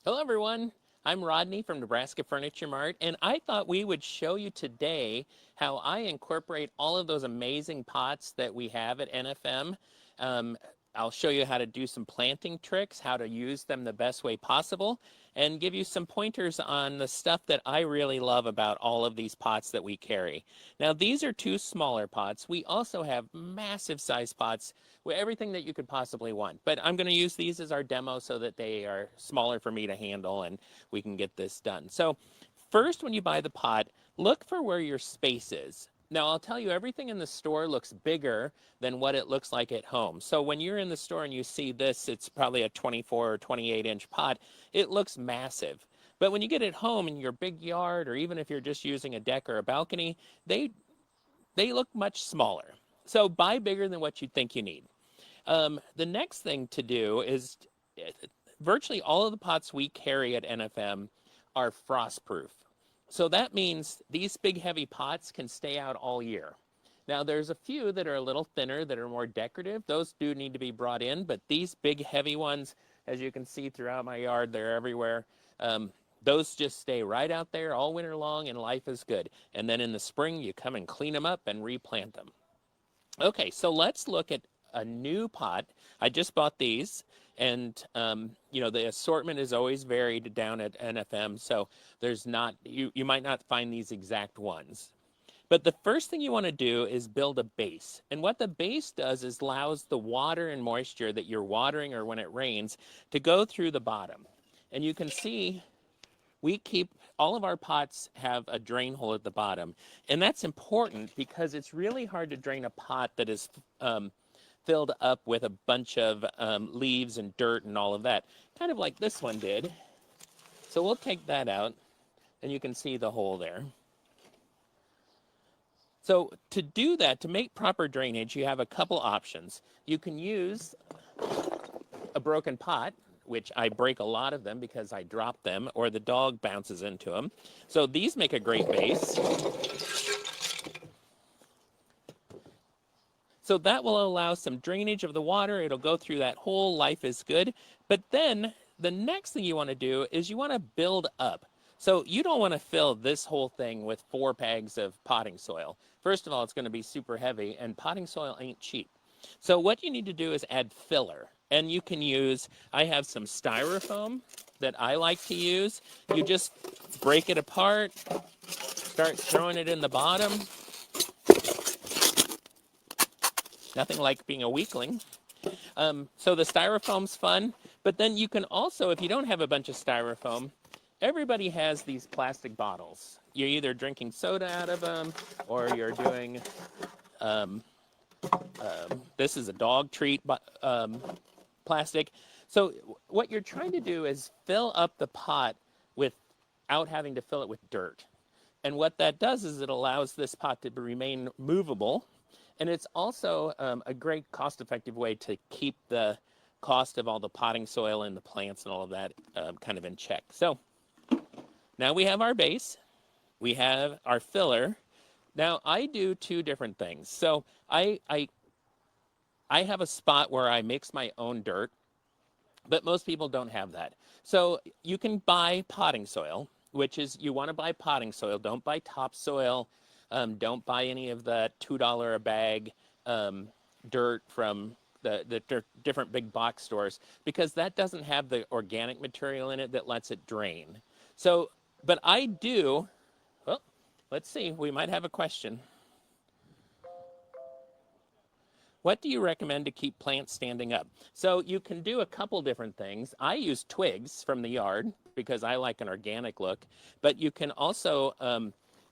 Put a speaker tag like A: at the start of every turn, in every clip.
A: Hello, everyone. I'm Rodney from Nebraska Furniture Mart, and I thought we would show you today how I incorporate all of those amazing pots that we have at NFM. Um, I'll show you how to do some planting tricks, how to use them the best way possible, and give you some pointers on the stuff that I really love about all of these pots that we carry. Now, these are two smaller pots. We also have massive size pots with everything that you could possibly want. But I'm going to use these as our demo so that they are smaller for me to handle and we can get this done. So first, when you buy the pot, look for where your space is. Now, I'll tell you, everything in the store looks bigger than what it looks like at home. So when you're in the store and you see this, it's probably a 24 or 28-inch pot. It looks massive. But when you get it home in your big yard, or even if you're just using a deck or a balcony, they look much smaller. So buy bigger than what you think you need. The next thing to do is virtually all of the pots we carry at NFM are frost proof. So that means these big heavy pots can stay out all year. Now there's a few that are a little thinner that are more decorative. Those do need to be brought in, but these big heavy ones, as you can see throughout my yard, they're everywhere. Those just stay right out there all winter long and life is good. And then in the spring, you come and clean them up and replant them. Okay, so let's look at a new pot. I just bought these, and the assortment is always varied down at NFM, so there's not, you might not find these exact ones. But the first thing you want to do is build a base. And what the base does is allows the water and moisture that you're watering or when it rains to go through the bottom. And you can see we keep all of our pots have a drain hole at the bottom, and that's important because it's really hard to drain a pot that is filled up with a bunch of leaves and dirt and all of that, kind of like this one did. So we'll take that out, and you can see the hole there. So to do that, to make proper drainage, you have a couple options. You can use a broken pot, which I break a lot of them because I drop them or the dog bounces into them. So these make a great base. So that will allow some drainage of the water. It'll go through that hole. Life is good. But then the next thing you want to do is you want to build up. So you don't want to fill this whole thing with 4 bags of potting soil. First of all, it's going to be super heavy, and potting soil ain't cheap. So what you need to do is add filler. And you can use, I have some styrofoam that I like to use. You just break it apart, start throwing it in the bottom. Nothing like being a weakling. So the styrofoam's fun, but then you can also, if you don't have a bunch of styrofoam, everybody has these plastic bottles. You're either drinking soda out of them, or you're doing, this is a dog treat plastic. So what you're trying to do is fill up the pot without having to fill it with dirt. And what that does is it allows this pot to remain movable. And it's also a great cost-effective way to keep the cost of all the potting soil and the plants and all of that kind of in check. So now we have our base. We have our filler. Now I do 2 different things. So I have a spot where I mix my own dirt, but most people don't have that. So you can buy potting soil, which is, you want to buy potting soil. Don't buy topsoil. Don't buy any of the $2 a bag dirt from the different big box stores, because that doesn't have the organic material in it that lets it drain. So, but I do, well, let's see, we might have a question. What do you recommend to keep plants standing up? So you can do a couple different things. I use twigs from the yard because I like an organic look, but you can also,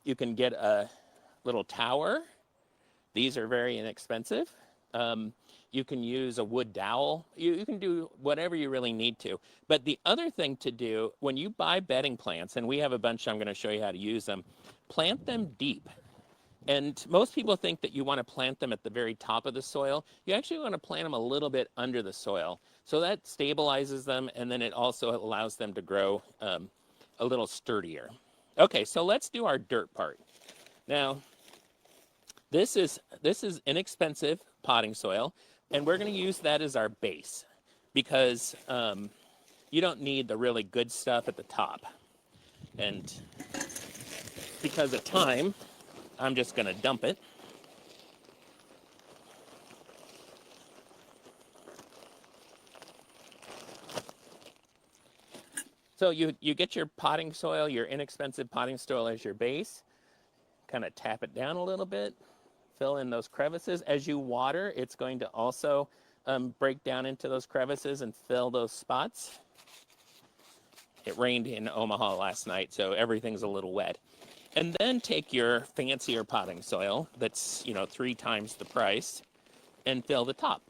A: you can get a little tower. These are very inexpensive. You can use a wood dowel. You can do whatever you really need to. But the other thing to do, when you buy bedding plants, and we have a bunch, I'm going to show you how to use them, plant them deep. And most people think that you want to plant them at the very top of the soil. You actually want to plant them a little bit under the soil. So that stabilizes them, and then it also allows them to grow a little sturdier. Okay, so let's do our dirt part. Now, this is inexpensive potting soil, and we're going to use that as our base because you don't need the really good stuff at the top. And because of time, I'm just going to dump it. So you get your potting soil, your inexpensive potting soil as your base. Kind of tap it down a little bit, fill in those crevices. As you water, it's going to also break down into those crevices and fill those spots. It rained in Omaha last night, so everything's a little wet. And then take your fancier potting soil that's, 3 times the price and fill the top.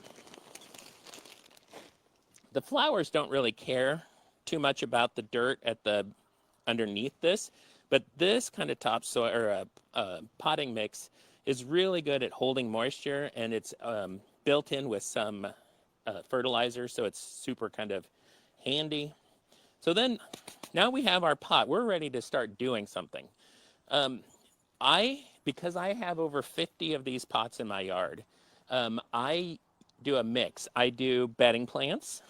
A: The flowers don't really care too much about the dirt at the underneath this, but this kind of topsoil or potting mix is really good at holding moisture, and it's built in with some fertilizer, so it's super kind of handy. So then, now we have our pot. We're ready to start doing something. Because I have over 50 of these pots in my yard, I do a mix. I do bedding plants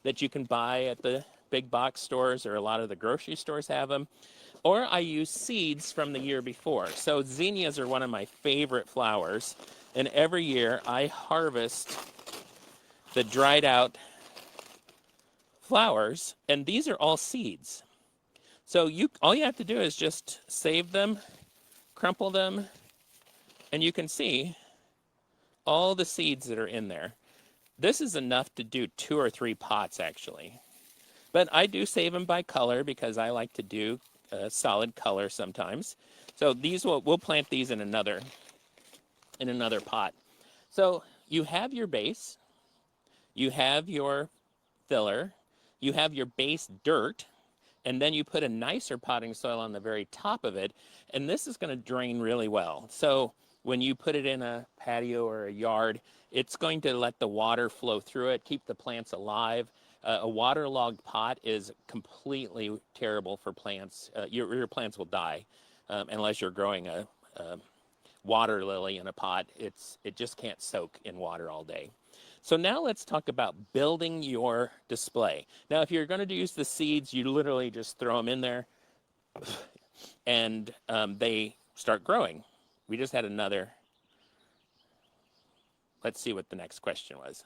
A: that you can buy at the big box stores, or a lot of the grocery stores have them. Or I use seeds from the year before. So zinnias are one of my favorite flowers. And every year I harvest the dried out flowers, and these are all seeds. So all you have to do is just save them, crumple them, and you can see all the seeds that are in there. This is enough to do 2 or 3 pots actually. But I do save them by color because I like to do solid color sometimes. So we'll plant these in another pot. So you have your base, you have your filler, you have your base dirt, and then you put a nicer potting soil on the very top of it, and this is going to drain really well. So when you put it in a patio or a yard, it's going to let the water flow through it, keep the plants alive. A waterlogged pot is completely terrible for plants. Your plants will die unless you're growing a water lily in a pot. It just can't soak in water all day. So now let's talk about building your display. Now, if you're going to use the seeds, you literally just throw them in there and they start growing. We just had another. Let's see what the next question was.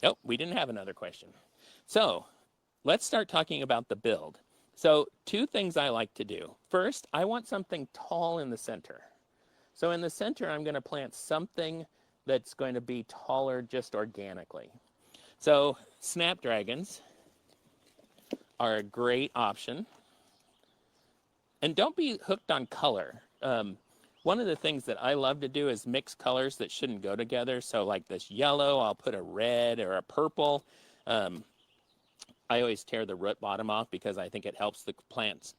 A: Oh, we didn't have another question. So let's start talking about the build. So 2 things I like to do. First, I want something tall in the center. So in the center, I'm going to plant something that's going to be taller just organically. So snapdragons are a great option. And don't be hooked on color. One of the things that I love to do is mix colors that shouldn't go together. So like this yellow, I'll put a red or a purple. I always tear the root bottom off because I think it helps the plants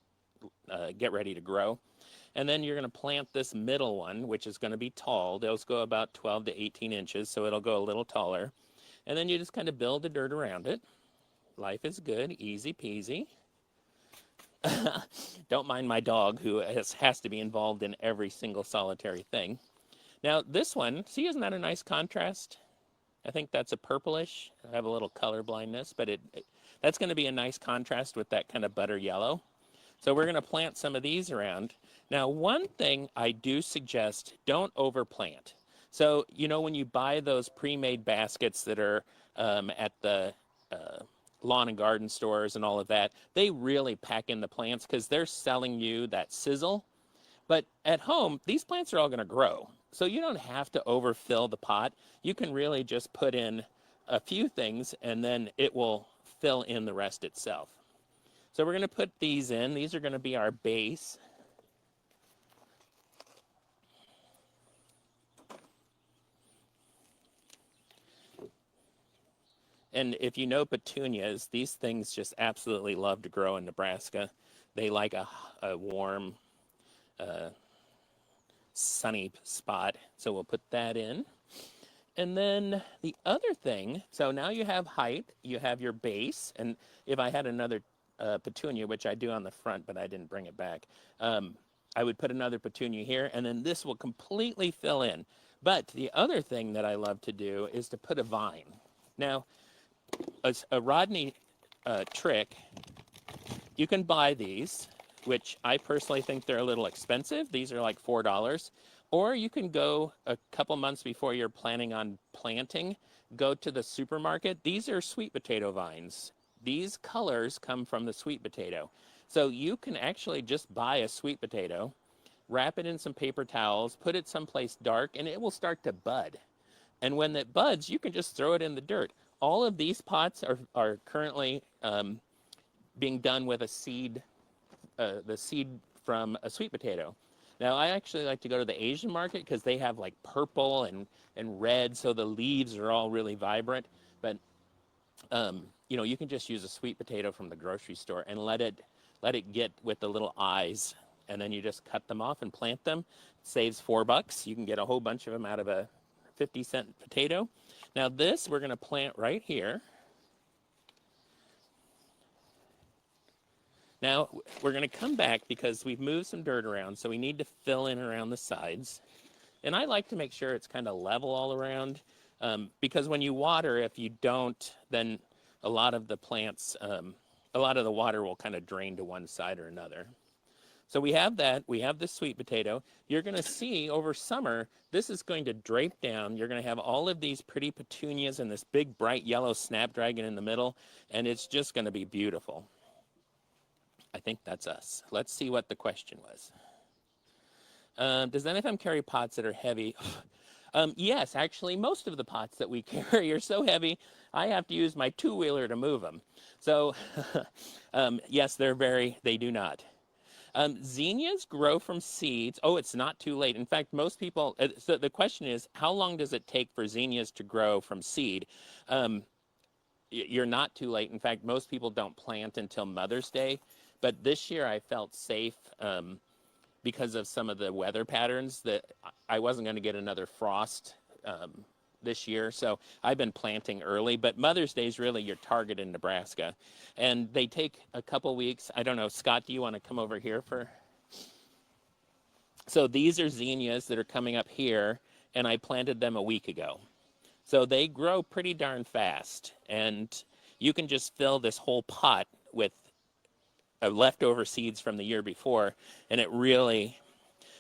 A: get ready to grow. And then you're going to plant this middle one, which is going to be tall. Those go about 12 to 18 inches, so it'll go a little taller. And then you just kind of build the dirt around it. Life is good, easy peasy. Don't mind my dog, who has to be involved in every single solitary thing. Now this one, see, isn't that a nice contrast? I think that's a purplish. I have a little color blindness, but that's going to be a nice contrast with that kind of butter yellow. So we're going to plant some of these around. Now, one thing I do suggest, don't overplant. So, when you buy those pre-made baskets that are at the lawn and garden stores and all of that, they really pack in the plants because they're selling you that sizzle. But at home, these plants are all going to grow. So you don't have to overfill the pot. You can really just put in a few things and then it will fill in the rest itself. So we're going to put these in. These are going to be our base. And if you know petunias, these things just absolutely love to grow in Nebraska. They like a warm, sunny spot. So we'll put that in. And then the other thing, so now you have height, you have your base, and if I had another petunia, which I do on the front, but I didn't bring it back, I would put another petunia here, and then this will completely fill in. But the other thing that I love to do is to put a vine. Now, a Rodney trick, you can buy these, which I personally think they're a little expensive. These are like $4. Or you can go a couple months before you're planning on planting, go to the supermarket. These are sweet potato vines. These colors come from the sweet potato. So you can actually just buy a sweet potato, wrap it in some paper towels, put it someplace dark, and it will start to bud. And when it buds, you can just throw it in the dirt. All of these pots are currently being done with a seed, the seed from a sweet potato. Now, I actually like to go to the Asian market because they have like purple and red, so the leaves are all really vibrant. But you know, you can just use a sweet potato from the grocery store and let it get with the little eyes, and then you just cut them off and plant them. It saves $4. You can get a whole bunch of them out of a 50-cent potato. Now this we're going to plant right here. Now we're going to come back because we've moved some dirt around, so we need to fill in around the sides. And I like to make sure it's kind of level all around, because when you water, if you don't, then a lot of the plants, a lot of the water will kind of drain to one side or another. So we have that. We have the sweet potato. You're going to see over summer, this is going to drape down. You're going to have all of these pretty petunias and this big bright yellow snapdragon in the middle, and it's just going to be beautiful. I think that's us. Let's see what the question was. Does NFM carry pots that are heavy? Yes, actually, most of the pots that we carry are so heavy, I have to use my two-wheeler to move them. So, yes, they do not. Zinnias grow from seeds. Oh, it's not too late. In fact, most people, so the question is, how long does it take for zinnias to grow from seed? You're not too late. In fact, most people don't plant until Mother's Day. But this year I felt safe because of some of the weather patterns that I wasn't going to get another frost this year. So I've been planting early, but Mother's Day is really your target in Nebraska. And they take a couple weeks. I don't know, Scott, do you want to come over here for? So these are zinnias that are coming up here, and I planted them a week ago. So they grow pretty darn fast, and you can just fill this whole pot with leftover seeds from the year before, and it really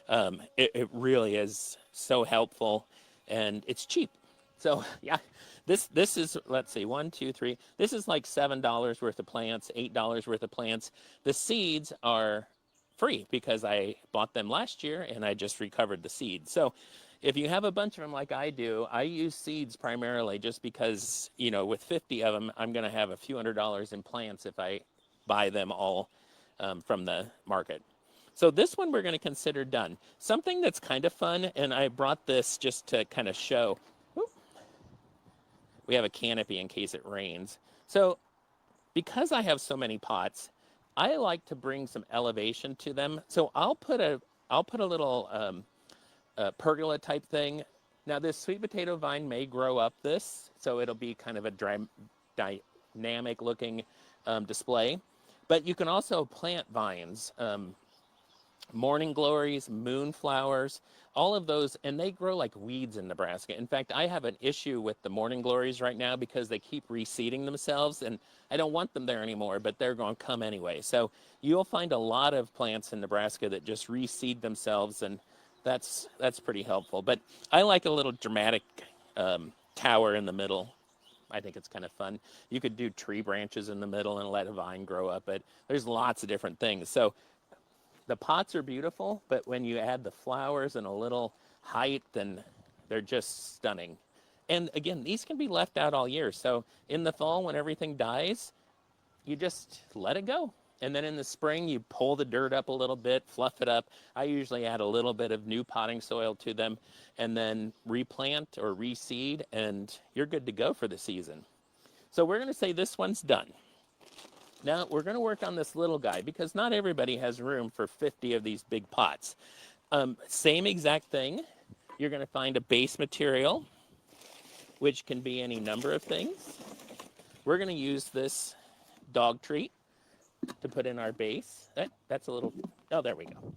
A: is so helpful, and it's cheap. So yeah, this is, let's see, 1, 2, 3. This is like $7 worth of plants, $8 worth of plants. The seeds are free because I bought them last year and I just recovered the seeds. So if you have a bunch of them like I do, I use seeds primarily just because, you know, with 50 of them, I'm going to have a few $100s in plants if I buy them all from the market. So this one we're going to consider done. Something that's kind of fun, and I brought this just to kind of show. Whoop, we have a canopy in case it rains. So because I have so many pots, I like to bring some elevation to them. So I'll put a little pergola type thing. Now this sweet potato vine may grow up this, so it'll be kind of a dynamic looking display. But you can also plant vines, morning glories, moonflowers, all of those, and they grow like weeds in Nebraska. In fact, I have an issue with the morning glories right now because they keep reseeding themselves, and I don't want them there anymore, but they're going to come anyway. So you'll find a lot of plants in Nebraska that just reseed themselves, and that's pretty helpful. But I like a little dramatic tower in the middle. I think it's kind of fun. You could do tree branches in the middle and let a vine grow up, but there's lots of different things. So the pots are beautiful, but when you add the flowers and a little height, then they're just stunning. And again, these can be left out all year. So in the fall, when everything dies, you just let it go. And then in the spring, you pull the dirt up a little bit, fluff it up. I usually add a little bit of new potting soil to them and then replant or reseed, and you're good to go for the season. So we're going to say this one's done. Now we're going to work on this little guy because not everybody has room for 50 of these big pots. Same exact thing. You're going to find a base material, which can be any number of things. We're going to use this dog treat to put in our base. That's a little, oh, there we go.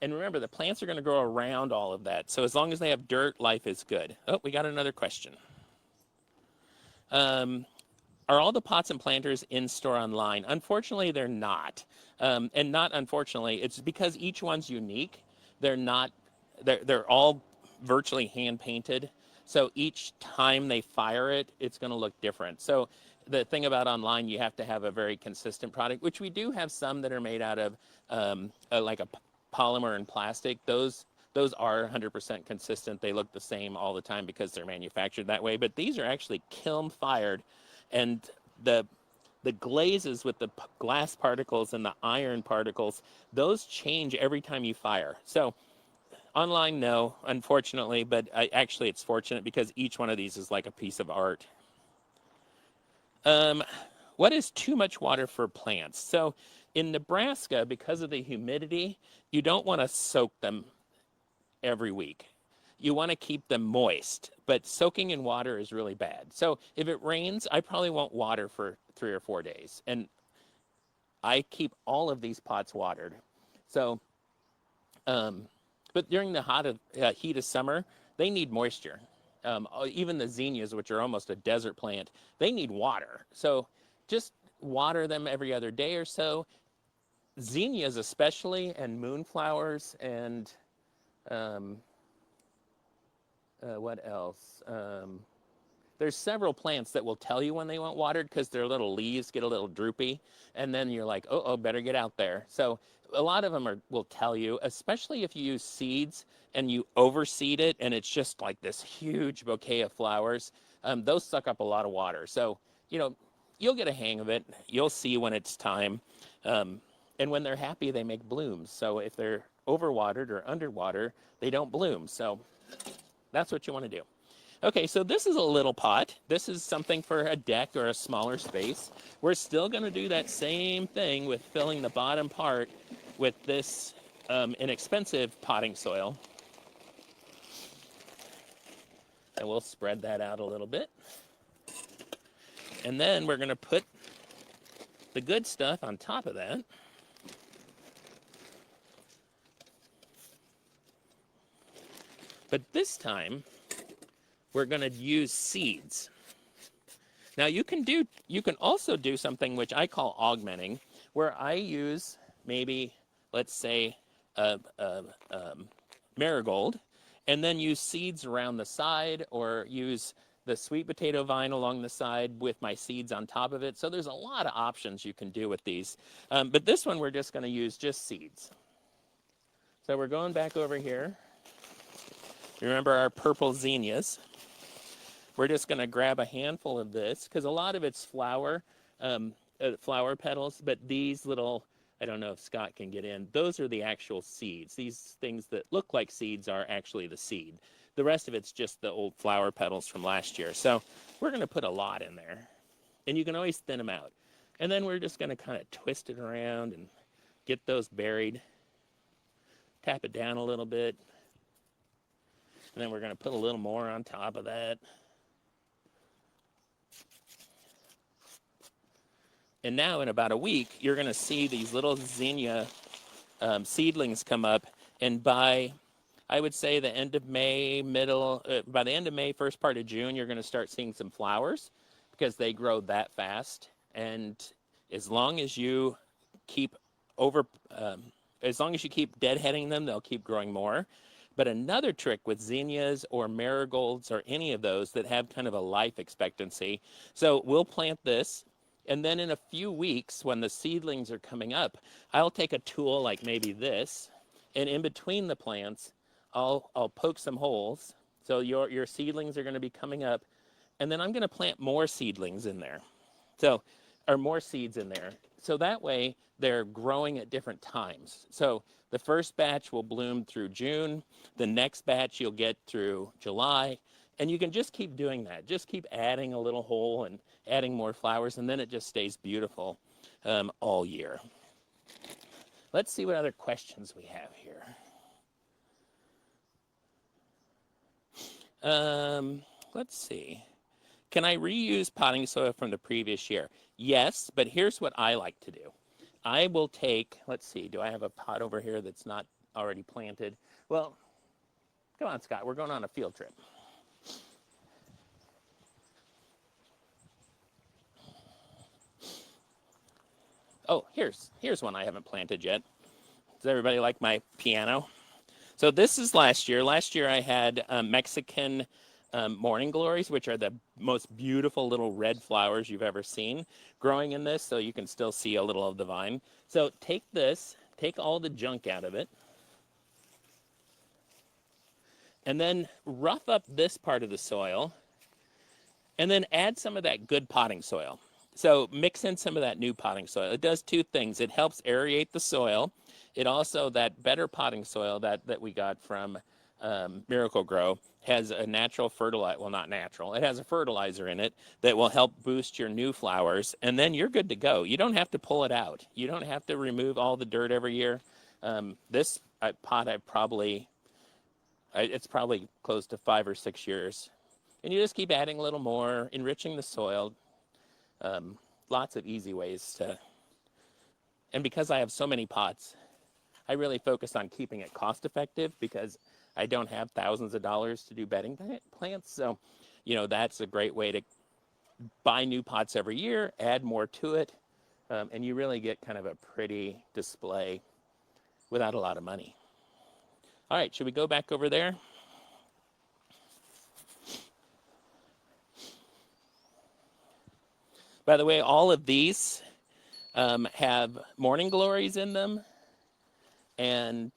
A: And remember, the plants are going to grow around all of that. So as long as they have dirt, life is good. Oh, we got another question. Are all the pots and planters in store online? Unfortunately, they're not. And not unfortunately, it's because each one's unique. They're not, they're all virtually hand painted. So each time they fire it, it's going to look different. So the thing about online, you have to have a very consistent product, which we do have some that are made out of like a polymer and plastic. Those are 100% consistent. They look the same all the time because they're manufactured that way. But these are actually kiln fired, and the glazes with the glass particles and the iron particles, those change every time you fire. So online, no, unfortunately, but actually it's fortunate because each one of these is like a piece of art. What is too much water for plants? So in Nebraska, because of the humidity, you don't want to soak them every week. You want to keep them moist, but soaking in water is really bad. So if it rains, I probably won't water for 3 or 4 days. And I keep all of these pots watered. So, but during the heat of summer, they need moisture. Even the zinnias, which are almost a desert plant, they need water. So just water them every other day or so. Zinnias especially, and moonflowers, and what else? There's several plants that will tell you when they want watered because their little leaves get a little droopy, and then you're like, oh, better get out there. So a lot of them will tell you, especially if you use seeds and you overseed it and it's just like this huge bouquet of flowers. Those suck up a lot of water. So, you'll get a hang of it. You'll see when it's time. And when they're happy, they make blooms. So if they're overwatered or underwater, they don't bloom. So that's what you want to do. Okay, so this is a little pot. This is something for a deck or a smaller space. We're still going to do that same thing with filling the bottom part with this inexpensive potting soil. And we'll spread that out a little bit. And then we're going to put the good stuff on top of that. But this time, we're going to use seeds. Now you can also do something which I call augmenting, where I use maybe, let's say, marigold, and then use seeds around the side, or use the sweet potato vine along the side with my seeds on top of it. So there's a lot of options you can do with these. But this one we're just going to use just seeds. So we're going back over here. Remember our purple zinnias. We're just going to grab a handful of this because a lot of it's flower petals, but these little, I don't know if Scott can get in, those are the actual seeds. These things that look like seeds are actually the seed. The rest of it's just the old flower petals from last year. So we're going to put a lot in there, and you can always thin them out. And then we're just going to kind of twist it around and get those buried. Tap it down a little bit. And then we're going to put a little more on top of that. And now in about a week, you're going to see these little zinnia seedlings come up. And by, I would say, the end of May, by the end of May, first part of June, you're going to start seeing some flowers because they grow that fast. And as long as you keep deadheading them, they'll keep growing more. But another trick with zinnias or marigolds or any of those that have kind of a life expectancy. So we'll plant this. And then in a few weeks, when the seedlings are coming up, I'll take a tool like maybe this, and in between the plants, I'll poke some holes. So your seedlings are going to be coming up, and then I'm going to plant more seedlings in there. Or more seeds in there. So that way they're growing at different times. So the first batch will bloom through June. The next batch you'll get through July. And you can just keep doing that. Just keep adding a little hole and adding more flowers, and then it just stays beautiful all year. Let's see what other questions we have here. Let's see. Can I reuse potting soil from the previous year? Yes, but here's what I like to do. I will take, let's see, do I have a pot over here that's not already planted? Well, come on, Scott, we're going on a field trip. Oh, here's one I haven't planted yet. Does everybody like my piano? So this is last year. Last year I had Mexican morning glories, which are the most beautiful little red flowers you've ever seen growing in this, so you can still see a little of the vine. So take this, take all the junk out of it, and then rough up this part of the soil, and then add some of that good potting soil. So mix in some of that new potting soil. It does two things. It helps aerate the soil. It also, that better potting soil that we got from Miracle Grow has a natural fertilizer, well, not natural, it has a fertilizer in it that will help boost your new flowers, and then you're good to go. You don't have to pull it out. You don't have to remove all the dirt every year. This pot it's probably close to 5 or 6 years. And you just keep adding a little more, enriching the soil. Lots of easy ways to, and because I have so many pots, I really focus on keeping it cost effective because I don't have thousands of dollars to do bedding plants. So, that's a great way to buy new pots every year, add more to it, and you really get kind of a pretty display without a lot of money. All right, should we go back over there? By the way, all of these have morning glories in them and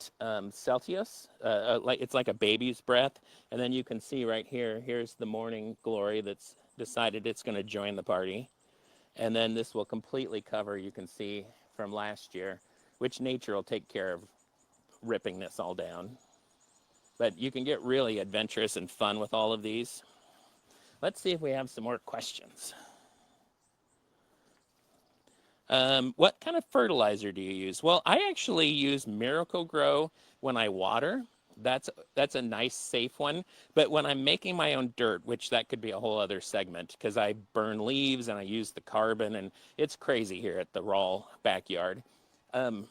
A: Celsius. It's like a baby's breath. And then you can see right here, here's the morning glory that's decided it's going to join the party. And then this will completely cover, you can see from last year, which nature will take care of ripping this all down. But you can get really adventurous and fun with all of these. Let's see if we have some more questions. What kind of fertilizer do you use? Well, I actually use Miracle Grow when I water. That's a nice, safe one. But when I'm making my own dirt, which that could be a whole other segment, because I burn leaves and I use the carbon, and it's crazy here at the Rawl backyard. The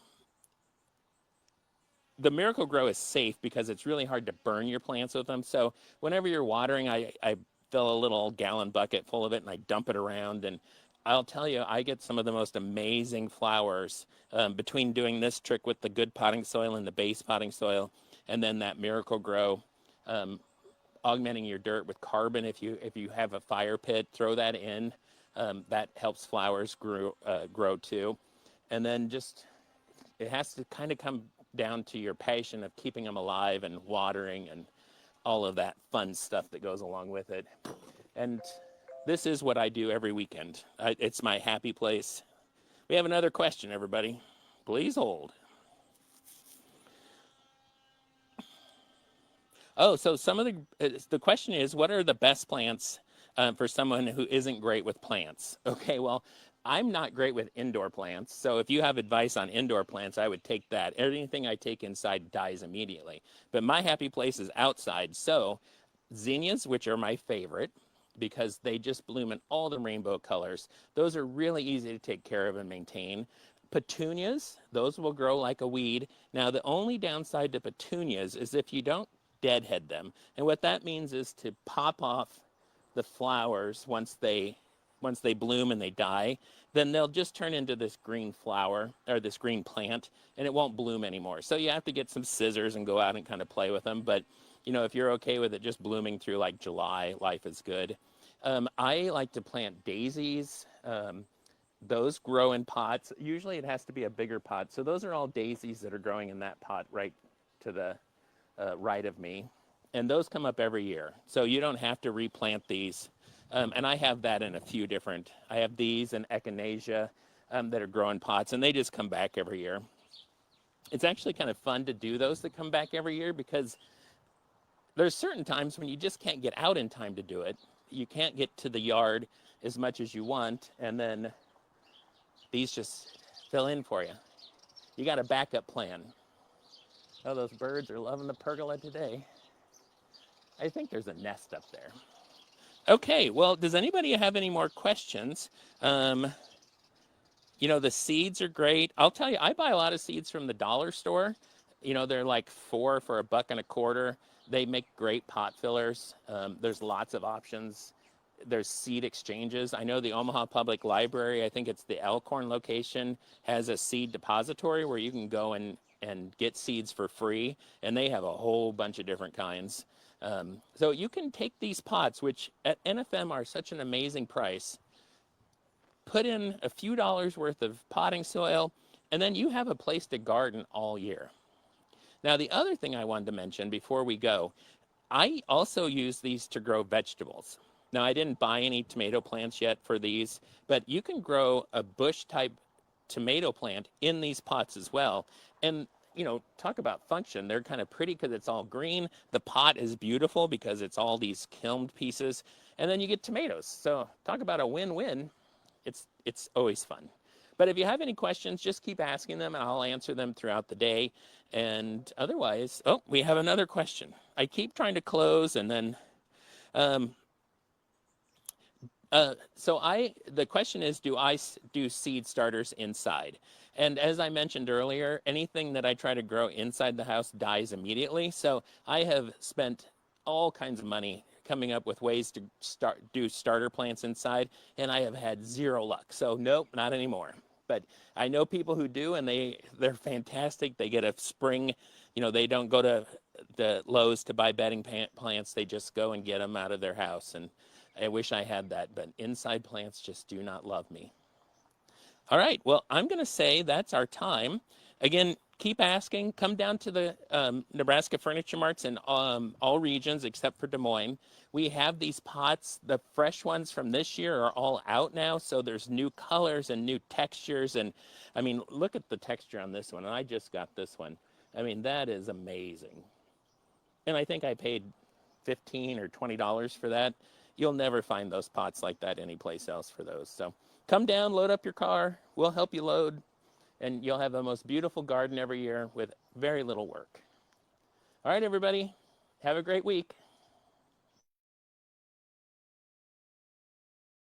A: Miracle Grow is safe because it's really hard to burn your plants with them. So whenever you're watering, I fill a little gallon bucket full of it and I dump it around, and I'll tell you, I get some of the most amazing flowers between doing this trick with the good potting soil and the base potting soil, and then that Miracle Grow, augmenting your dirt with carbon. If you have a fire pit, throw that in. That helps flowers grow too. And then it has to kind of come down to your passion of keeping them alive and watering and all of that fun stuff that goes along with it. And this is what I do every weekend. It's my happy place. We have another question, everybody. Please hold. Oh, so some of the question is, what are the best plants for someone who isn't great with plants? Okay, well, I'm not great with indoor plants. So if you have advice on indoor plants, I would take that. Anything I take inside dies immediately. But my happy place is outside. So zinnias, which are my favorite, because they just bloom in all the rainbow colors. Those are really easy to take care of and maintain. Petunias, those will grow like a weed. Now, the only downside to petunias is if you don't deadhead them. And what that means is to pop off the flowers once they bloom and they die, then they'll just turn into this green flower or this green plant, and it won't bloom anymore. So you have to get some scissors and go out and kind of play with them. But if you're okay with it just blooming through like July, life is good. I like to plant daisies. Those grow in pots. Usually it has to be a bigger pot. So those are all daisies that are growing in that pot right to the right of me. And those come up every year. So you don't have to replant these. And I have that in a few different, I have these and echinacea that are growing pots, and they just come back every year. It's actually kind of fun to do those that come back every year because there's certain times when you just can't get out in time to do it. You can't get to the yard as much as you want, and then these just fill in for you. You got a backup plan. Oh, those birds are loving the pergola today. I think there's a nest up there. Okay, well, does anybody have any more questions? The seeds are great. I'll tell you, I buy a lot of seeds from the dollar store. They're like 4 for $1.25. They make great pot fillers. There's lots of options. there's seed exchanges. I know the Omaha Public Library, I think it's the Elkhorn location, has a seed depository where you can go and get seeds for free, and they have a whole bunch of different kinds. So you can take these pots, which at NFM are such an amazing price, put in a few dollars worth of potting soil, and then you have a place to garden all year. Now, the other thing I wanted to mention before we go, I also use these to grow vegetables. Now, I didn't buy any tomato plants yet for these, but you can grow a bush type tomato plant in these pots as well. And, you know, talk about function. They're kind of pretty because it's all green. The pot is beautiful because it's all these kilned pieces. And then you get tomatoes. So talk about a win-win. It's always fun. But if you have any questions, just keep asking them and I'll answer them throughout the day. And otherwise, oh, we have another question. I keep trying to close and then, the question is, do I do seed starters inside? And as I mentioned earlier, anything that I try to grow inside the house dies immediately. So I have spent all kinds of money coming up with ways to do starter plants inside, and I have had zero luck. So nope, not anymore. But I know people who do, and they're fantastic. They get a spring, you know, they don't go to the Lowe's to buy bedding plants. They just go and get them out of their house. And I wish I had that, but inside plants just do not love me. All right, well, I'm going to say that's our time. Again, keep asking. Come down to the Nebraska Furniture Marts in all regions except for Des Moines. We have these pots. The fresh ones from this year are all out now, so there's new colors and new textures. And, I mean, look at the texture on this one, and I just got this one. I mean, that is amazing. And I think I paid $15 or $20 for that. You'll never find those pots like that anyplace else for those. So come down, load up your car. We'll help you load. And you'll have the most beautiful garden every year with very little work. All right, everybody. Have a great week.